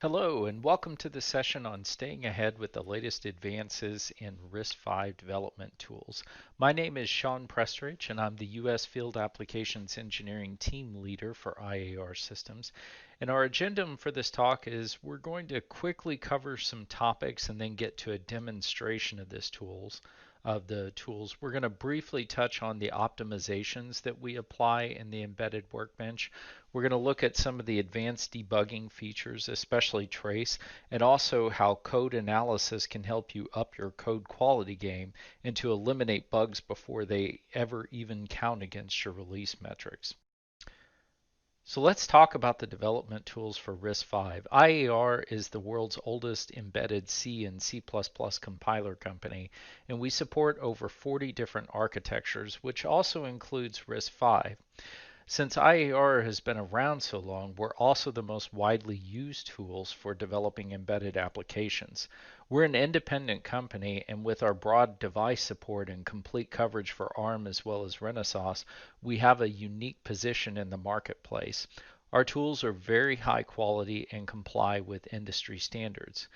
Hello, and welcome to the session on staying ahead with the latest advances in RISC-V development tools. My name is Shawn Prestridge, and I'm the U.S. Field Applications Engineering Team Leader for IAR Systems. And our agenda for this talk is we're going to quickly cover some topics and then get to a demonstration of the tools. We're going to briefly touch on the optimizations that we apply in the embedded workbench. We're going to look at some of the advanced debugging features, especially trace, and also how code analysis can help you up your code quality game and to eliminate bugs before they ever even count against your release metrics. So let's talk about the development tools for RISC-V. IAR is the world's oldest embedded C and C++ compiler company, and we support over 40 different architectures, which also includes RISC-V. Since IAR has been around so long, we're also the most widely used tools for developing embedded applications. We're an independent company, and with our broad device support and complete coverage for ARM as well as Renesas, we have a unique position in the marketplace. Our tools are very high quality and comply with industry standards.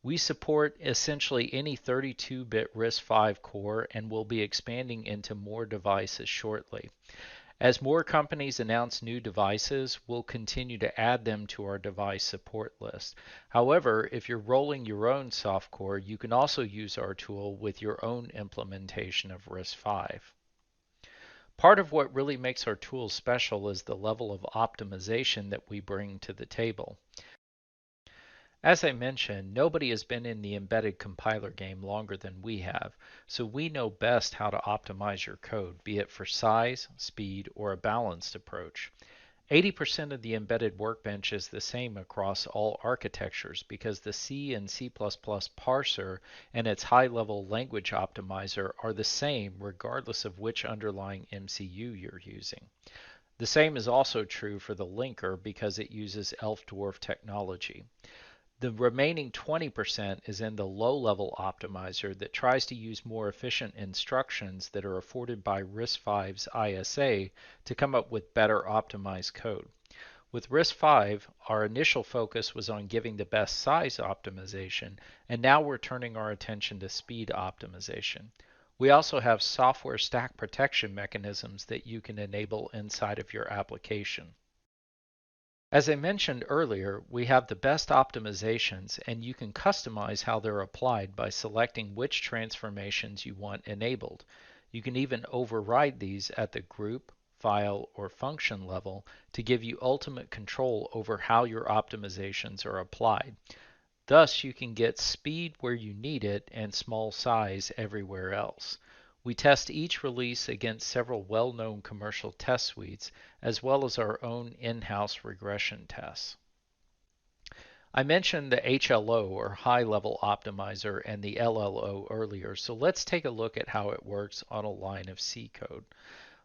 We support essentially any 32-bit RISC-V core and will be expanding into more devices shortly. As more companies announce new devices, we'll continue to add them to our device support list. However, if you're rolling your own software, you can also use our tool with your own implementation of RISC-V. Part of what really makes our tools special is the level of optimization that we bring to the table. As I mentioned, nobody has been in the embedded compiler game longer than we have, so we know best how to optimize your code, be it for size, speed, or a balanced approach. 80% of the embedded workbench is the same across all architectures because the C and C++ parser and its high-level language optimizer are the same regardless of which underlying MCU you're using. The same is also true for the linker because it uses Elf-Dwarf technology. The remaining 20% is in the low-level optimizer that tries to use more efficient instructions that are afforded by RISC-V's ISA to come up with better optimized code. With RISC-V, our initial focus was on giving the best size optimization, and now we're turning our attention to speed optimization. We also have software stack protection mechanisms that you can enable inside of your application. As I mentioned earlier, we have the best optimizations, and you can customize how they're applied by selecting which transformations you want enabled. You can even override these at the group, file, or function level to give you ultimate control over how your optimizations are applied. Thus, you can get speed where you need it and small size everywhere else. We test each release against several well-known commercial test suites, as well as our own in-house regression tests. I mentioned the HLO, or high-level optimizer, and the LLO earlier, so let's take a look at how it works on a line of C code.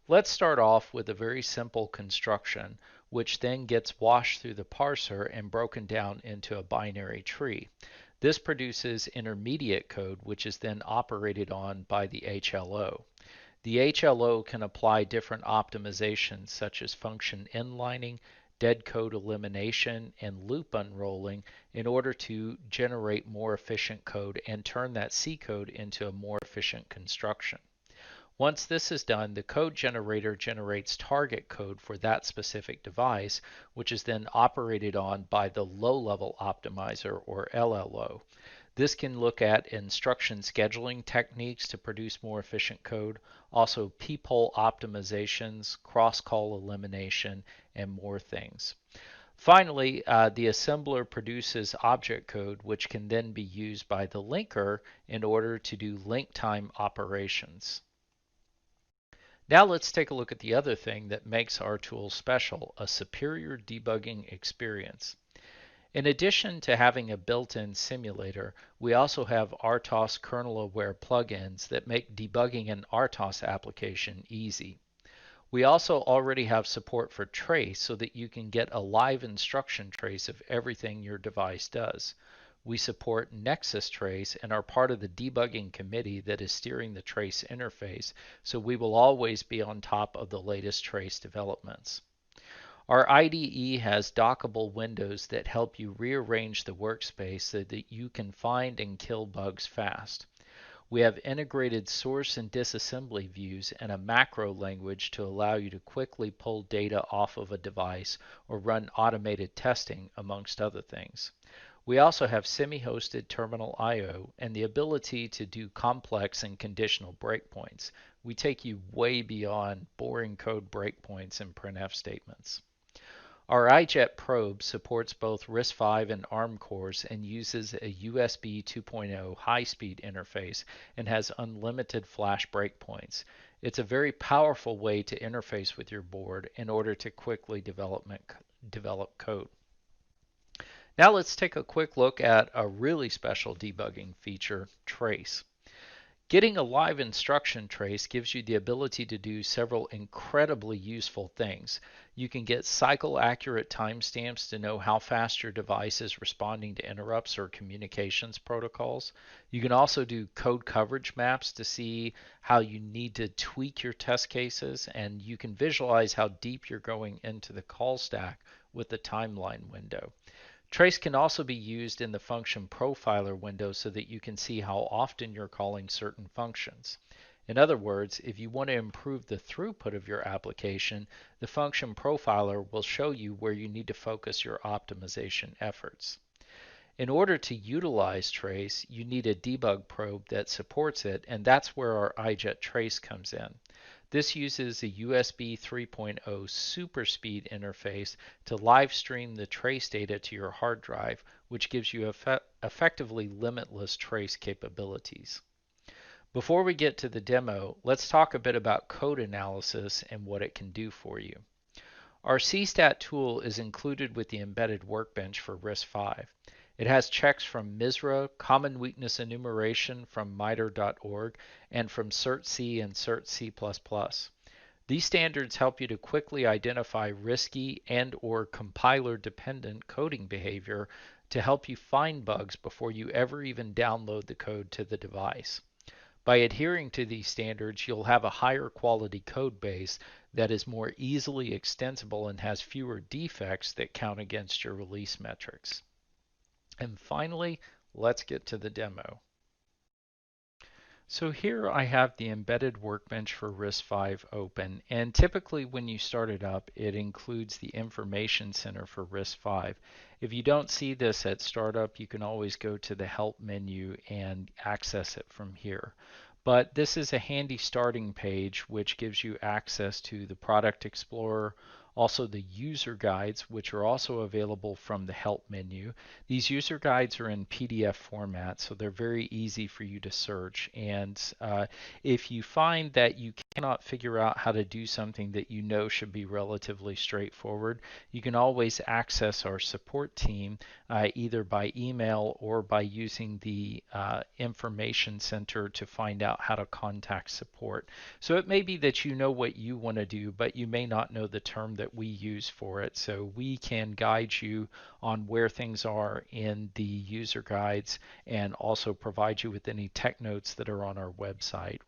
Let's start off with a very simple construction, which then gets washed through the parser and broken down into a binary tree. This produces intermediate code, which is then operated on by the HLO. The HLO can apply different optimizations such as function inlining, dead code elimination, and loop unrolling in order to generate more efficient code and turn that C code into a more efficient construction. Once this is done, the code generator generates target code for that specific device, which is then operated on by the low-level optimizer, or LLO. This can look at instruction scheduling techniques to produce more efficient code, also peephole optimizations, cross-call elimination, and more things. Finally, the assembler produces object code, which can then be used by the linker in order to do link time operations. Now let's take a look at the other thing that makes our tool special, a superior debugging experience. In addition to having a built-in simulator, we also have RTOS kernel-aware plugins that make debugging an RTOS application easy. We also already have support for trace so that you can get a live instruction trace of everything your device does. We support Nexus Trace and are part of the debugging committee that is steering the trace interface, so we will always be on top of the latest trace developments. Our IDE has dockable windows that help you rearrange the workspace so that you can find and kill bugs fast. We have integrated source and disassembly views and a macro language to allow you to quickly pull data off of a device or run automated testing, amongst other things. We also have semi-hosted terminal I/O and the ability to do complex and conditional breakpoints. We take you way beyond boring code breakpoints and printf statements. Our iJet probe supports both RISC-V and ARM cores and uses a USB 2.0 high-speed interface and has unlimited flash breakpoints. It's a very powerful way to interface with your board in order to quickly develop code. Now let's take a quick look at a really special debugging feature, trace. Getting a live instruction trace gives you the ability to do several incredibly useful things. You can get cycle accurate timestamps to know how fast your device is responding to interrupts or communications protocols. You can also do code coverage maps to see how you need to tweak your test cases, and you can visualize how deep you're going into the call stack with the timeline window. Trace can also be used in the function profiler window so that you can see how often you're calling certain functions. In other words, if you want to improve the throughput of your application, the function profiler will show you where you need to focus your optimization efforts. In order to utilize trace, you need a debug probe that supports it, and that's where our iJet trace comes in. This uses a USB 3.0 super speed interface to live stream the trace data to your hard drive, which gives you effectively limitless trace capabilities. Before we get to the demo, let's talk a bit about code analysis and what it can do for you. Our CSTAT tool is included with the embedded Workbench for RISC-V. It has checks from MISRA, Common Weakness Enumeration from MITRE.org, and from CERT-C and CERT-C++. These standards help you to quickly identify risky and/or compiler-dependent coding behavior to help you find bugs before you ever even download the code to the device. By adhering to these standards, you'll have a higher quality code base that is more easily extensible and has fewer defects that count against your release metrics. And finally, let's get to the demo. So here I have the embedded Workbench for RISC-V open, and typically when you start it up, it includes the information center for RISC-V. If you don't see this at startup, you can always go to the help menu and access it from here. But this is a handy starting page which gives you access to the Product Explorer, also the user guides, which are also available from the help menu. These user guides are in PDF format, so they're very easy for you to search. And if you find that you cannot figure out how to do something that you know should be relatively straightforward, you can always access our support team either by email or by using the information center to find out how to contact support. So it may be that you know what you want to do, but you may not know the term that we use for it. So we can guide you on where things are in the user guides and also provide you with any tech notes that are on our website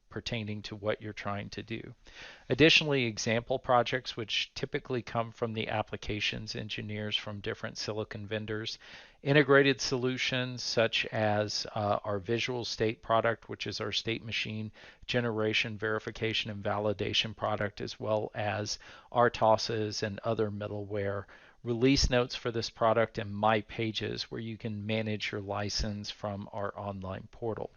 pertaining to what you're trying to do. Additionally, example projects, which typically come from the applications engineers from different silicon vendors, integrated solutions such as our visual state product, which is our state machine generation, verification, and validation product, as well as RTOSes and other middleware. Release notes for this product and My Pages, where you can manage your license from our online portal.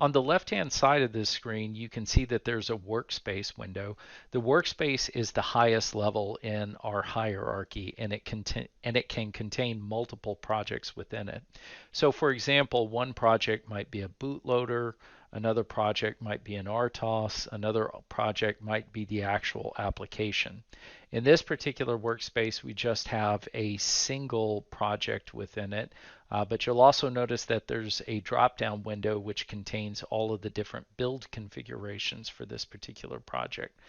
On the left-hand side of this screen, you can see that there's a workspace window. The workspace is the highest level in our hierarchy, and it can contain multiple projects within it. So for example, one project might be a bootloader, another project might be an RTOS, another project might be the actual application. In this particular workspace, we just have a single project within it, but you'll also notice that there's a drop-down window which contains all of the different build configurations for this particular project.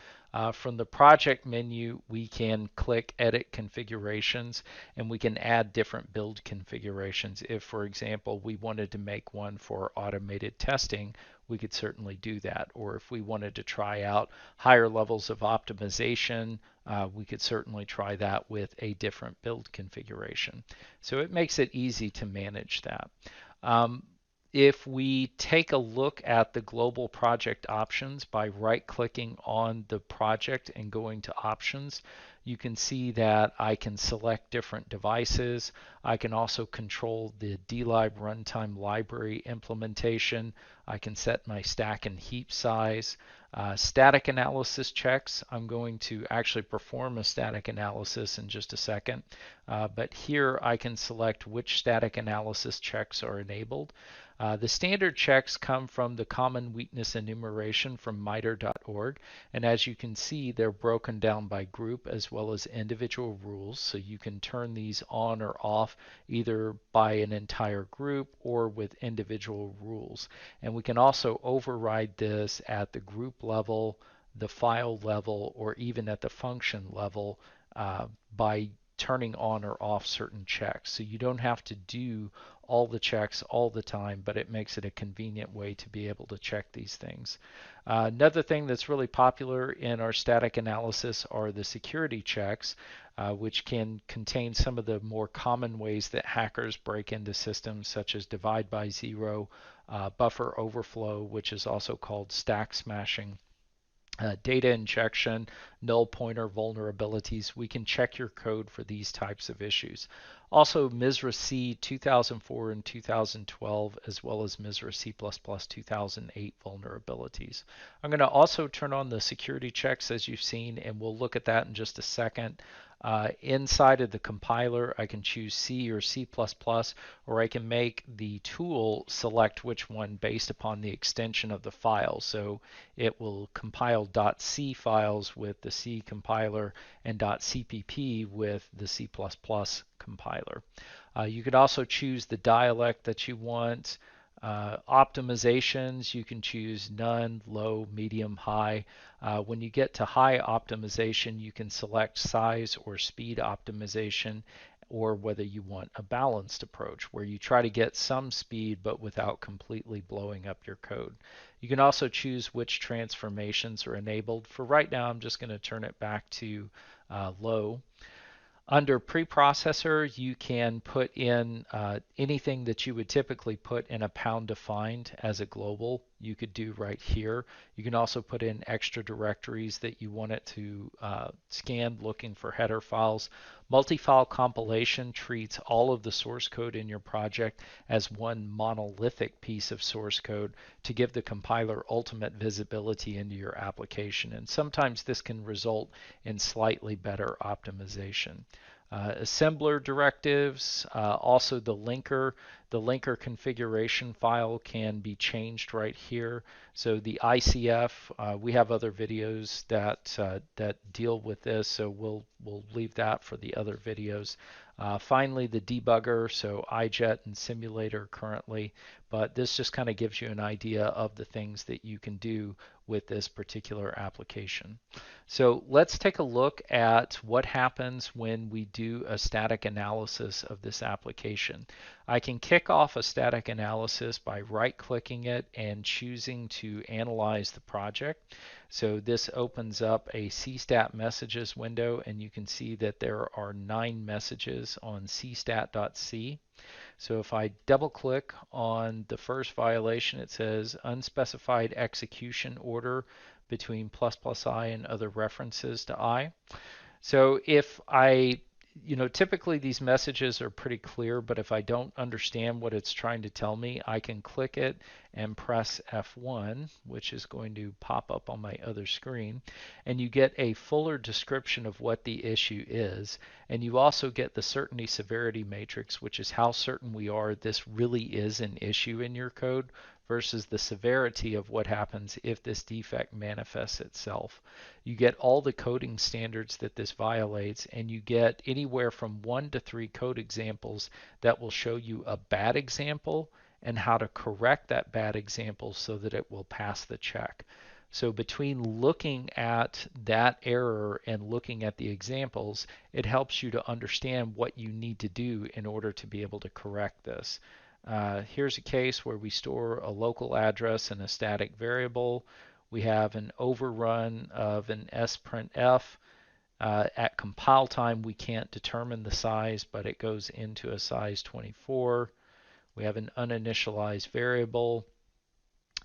From the project menu, we can click Edit Configurations, and we can add different build configurations. If, for example, we wanted to make one for automated testing, we could certainly do that. Or if we wanted to try out higher levels of optimization, we could certainly try that with a different build configuration. So it makes it easy to manage that. If we take a look at the global project options by right-clicking on the project and going to options, you can see that I can select different devices. I can also control the dlib runtime library implementation. I can set my stack and heap size. Static analysis checks. I'm going to actually perform a static analysis in just a second, but here I can select which static analysis checks are enabled. The standard checks come from the Common Weakness Enumeration from MITRE.org, and as you can see, they're broken down by group as well as individual rules, so you can turn these on or off either by an entire group or with individual rules. And we can also override this at the group level, the file level, or even at the function level by turning on or off certain checks. So you don't have to do all the checks all the time, but it makes it a convenient way to be able to check these things. Another thing that's really popular in our static analysis are the security checks, which can contain some of the more common ways that hackers break into systems, such as divide by zero, buffer overflow, which is also called stack smashing. Data injection, null pointer vulnerabilities. We can check your code for these types of issues. Also, MISRA-C 2004 and 2012, as well as MISRA-C++ 2008 vulnerabilities. I'm going to also turn on the security checks, as you've seen, and we'll look at that in just a second. Inside of the compiler, I can choose C or C++, or I can make the tool select which one based upon the extension of the file. So it will compile .c files with the C compiler and .cpp with the C++ compiler. You could also choose the dialect that you want. Optimizations, you can choose none, low, medium, high. When you get to high optimization, you can select size or speed optimization, or whether you want a balanced approach where you try to get some speed but without completely blowing up your code. You can also choose which transformations are enabled. For right now, I'm just going to turn it back to low. Under preprocessor, you can put in anything that you would typically put in a pound defined as a global. You could do right here. You can also put in extra directories that you want it to scan looking for header files. Multi-file compilation treats all of the source code in your project as one monolithic piece of source code to give the compiler ultimate visibility into your application. And sometimes this can result in slightly better optimization. Assembler directives, also the linker. The linker configuration file can be changed right here. So the ICF, we have other videos that deal with this, so we'll leave that for the other videos. Finally, the debugger, so iJet and Simulator currently, but this just kind of gives you an idea of the things that you can do with this particular application. So let's take a look at what happens when we do a static analysis of this application. I can kick off a static analysis by right-clicking it and choosing to analyze the project. So this opens up a cstat messages window, and you can see that there are 9 messages on cstat.c. So if I double click on the first violation, it says unspecified execution order between ++i and other references to I. So if I, typically these messages are pretty clear, but if I don't understand what it's trying to tell me, I can click it and press F1, which is going to pop up on my other screen, and you get a fuller description of what the issue is. And you also get the certainty severity matrix, which is how certain we are this really is an issue in your code versus the severity of what happens if this defect manifests itself. You get all the coding standards that this violates, and you get anywhere from 1 to 3 code examples that will show you a bad example and how to correct that bad example so that it will pass the check. So between looking at that error and looking at the examples, it helps you to understand what you need to do in order to be able to correct this. Here's a case where we store a local address in a static variable. We have an overrun of an sprintf. At compile time, we can't determine the size, but it goes into a size 24. We have an uninitialized variable.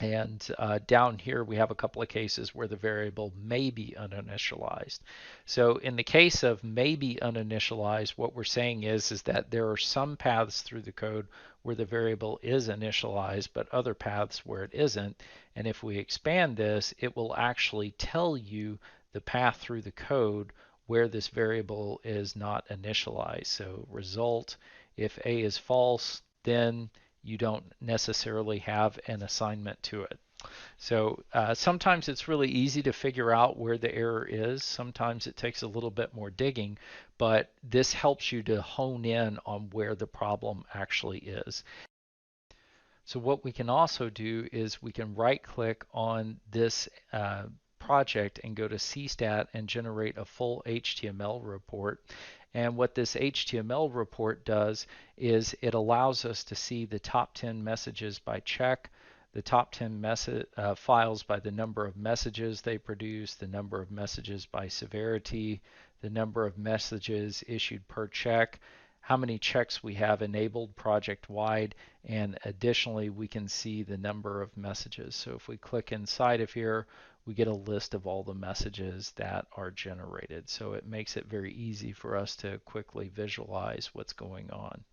And down here, we have a couple of cases where the variable may be uninitialized. So in the case of may be uninitialized, what we're saying is that there are some paths through the code where the variable is initialized, but other paths where it isn't. And if we expand this, it will actually tell you the path through the code where this variable is not initialized. So result, if A is false, then you don't necessarily have an assignment to it. So sometimes it's really easy to figure out where the error is. Sometimes it takes a little bit more digging, but this helps you to hone in on where the problem actually is. So what we can also do is we can right click on this project and go to CSTAT and generate a full HTML report. And what this HTML report does is it allows us to see the top 10 messages by check, the top 10 files by the number of messages they produce, the number of messages by severity, the number of messages issued per check, how many checks we have enabled project-wide, and additionally we can see the number of messages. So if we click inside of here, we get a list of all the messages that are generated. So it makes it very easy for us to quickly visualize what's going on.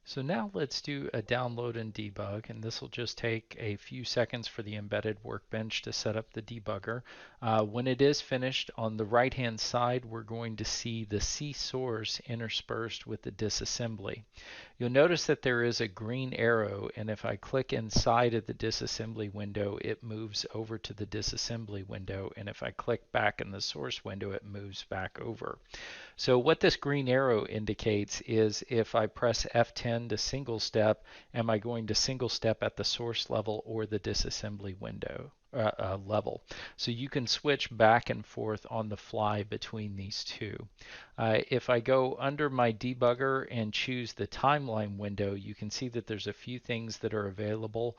So now let's do a download and debug, and this will just take a few seconds for the embedded workbench to set up the debugger. When it is finished, on the right hand side we're going to see the C source interspersed with the disassembly. You'll notice that there is a green arrow, and if I click inside of the disassembly window, it moves over to the disassembly window, and if I click back in the source window, it moves back over. So what this green arrow indicates is if I press F10 to single step, am I going to single step at the source level or the disassembly window level? So you can switch back and forth on the fly between these two. If I go under my debugger and choose the timeline window, you can see that there's a few things that are available.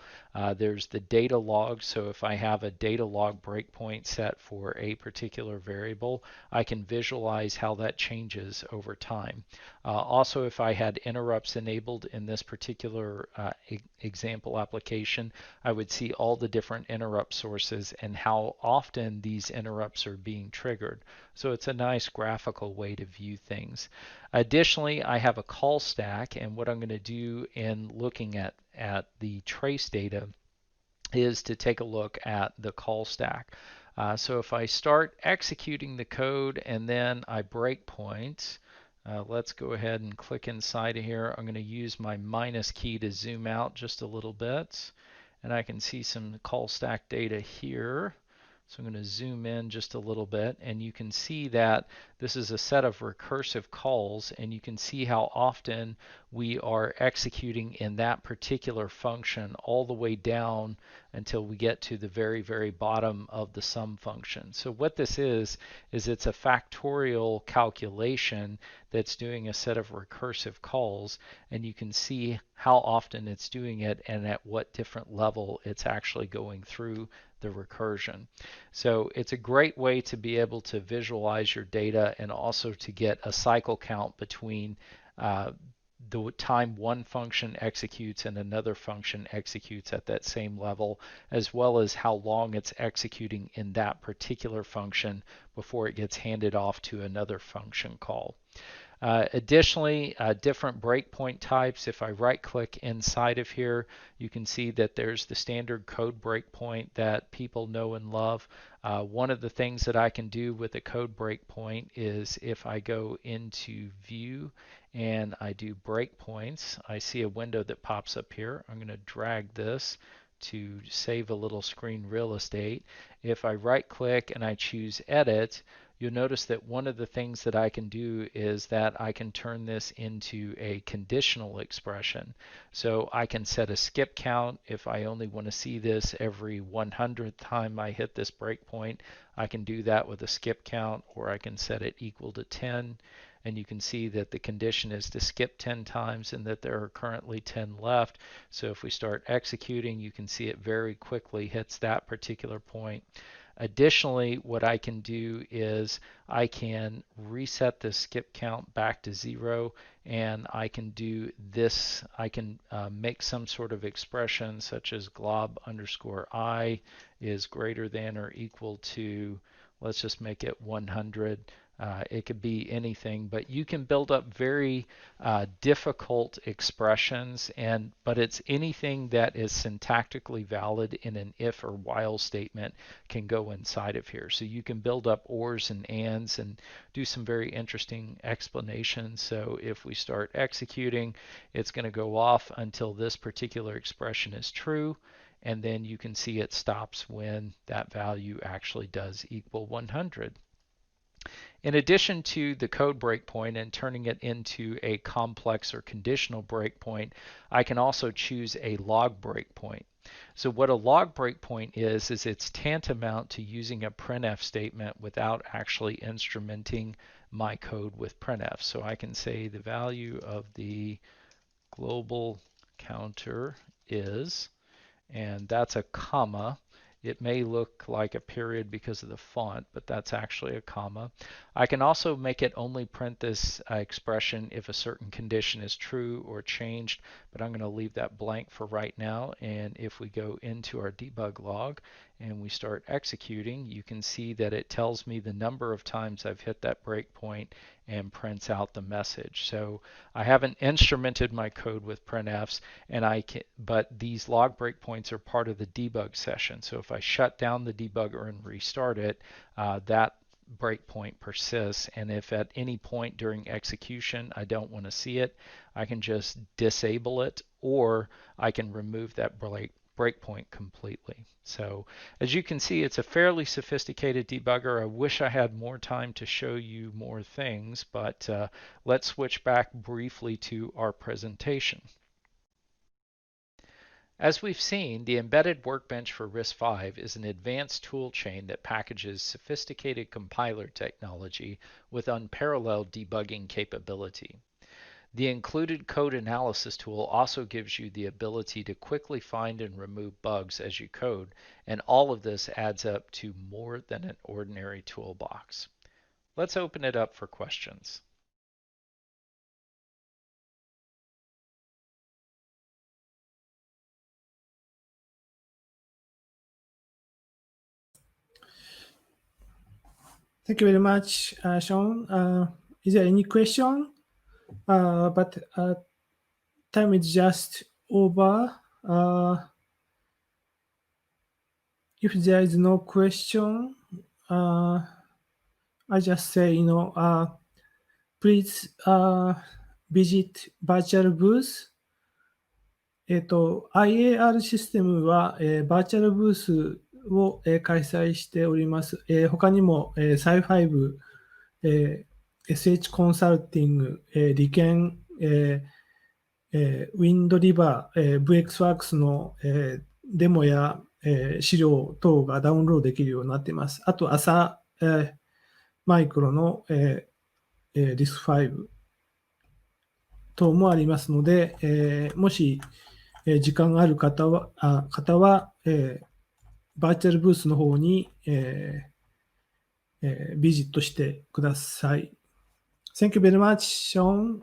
There's the data log, so if I have a data log breakpoint set for a particular variable, I can visualize how that changes over time. Also, if I had interrupts enabled in this particular example application, I would see all the different interrupt sources and how often these interrupts are being triggered. So it's a nice graphical way to view things. Additionally, I have a call stack, and what I'm going to do in looking at the trace data is to take a look at the call stack. So if I start executing the code and then I break point, let's go ahead and click inside of here. I'm going to use my minus key to zoom out just a little bit, and I can see some call stack data here. So I'm going to zoom in just a little bit, and you can see that this is a set of recursive calls, and you can see how often we are executing in that particular function all the way down until we get to the very, very bottom of the sum function. So what this is it's a factorial calculation that's doing a set of recursive calls, and you can see how often it's doing it and at what different level it's actually going through the recursion. So it's a great way to be able to visualize your data and also to get a cycle count between the time one function executes and another function executes at that same level, as well as how long it's executing in that particular function before it gets handed off to another function call. Additionally, different breakpoint types. If I right click inside of here, you can see that there's the standard code breakpoint that people know and love. One of the things that I can do with a code breakpoint is if I go into view and I do breakpoints, I see a window that pops up here. I'm going to drag this to save a little screen real estate. If I right click and I choose edit, you'll notice that one of the things that I can do is that I can turn this into a conditional expression. So I can set a skip count. If I only want to see this every 100th time I hit this breakpoint, I can do that with a skip count, or I can set it equal to 10. And you can see that the condition is to skip 10 times and that there are currently 10 left. So if we start executing, you can see it very quickly hits that particular point. Additionally, what I can do is I can reset the skip count back to 0, and I can do this. I can make some sort of expression such as glob underscore I is greater than or equal to, let's just make it 100. It could be anything, but you can build up very difficult expressions, but it's anything that is syntactically valid in an if or while statement can go inside of here. So you can build up ors and ands and do some very interesting explanations. So if we start executing, it's going to go off until this particular expression is true, and then you can see it stops when that value actually does equal 100. In addition to the code breakpoint and turning it into a complex or conditional breakpoint, I can also choose a log breakpoint. So what a log breakpoint is it's tantamount to using a printf statement without actually instrumenting my code with printf. So I can say the value of the global counter is, and that's a comma. It may look like a period because of the font, but that's actually a comma. I can also make it only print this expression if a certain condition is true or changed, but I'm going to leave that blank for right now. And if we go into our debug log and we start executing, you can see that it tells me the number of times I've hit that breakpoint and prints out the message. So I haven't instrumented my code with printfs, but these log breakpoints are part of the debug session. So if I shut down the debugger and restart it, that breakpoint persists, and if at any point during execution I don't want to see it, I can just disable it, or I can remove that breakpoint completely. So as you can see, it's a fairly sophisticated debugger. I wish I had more time to show you more things, but let's switch back briefly to our presentation. As we've seen, the embedded Workbench for RISC-V is an advanced tool chain that packages sophisticated compiler technology with unparalleled debugging capability. The included code analysis tool also gives you the ability to quickly find and remove bugs as you code, and all of this adds up to more than an ordinary toolbox. Let's open it up for questions. Thank you very much, Shawn. Is there any question? But time is just over. If there is no question, I just say, please visit virtual booth. IAR システムは、バーチャルブースを、開催しております。他にも、SciFi、SH コンサルティング、理研、ウィンドリバー、VXWorks の、デモや、資料等がダウンロードできるようになっています。あと、朝、マイクロの、RISC-V 等もありますので、もし、時間がある方は、バーチャルブースの方に、ビジットしてください。Thank you very much, Shawn.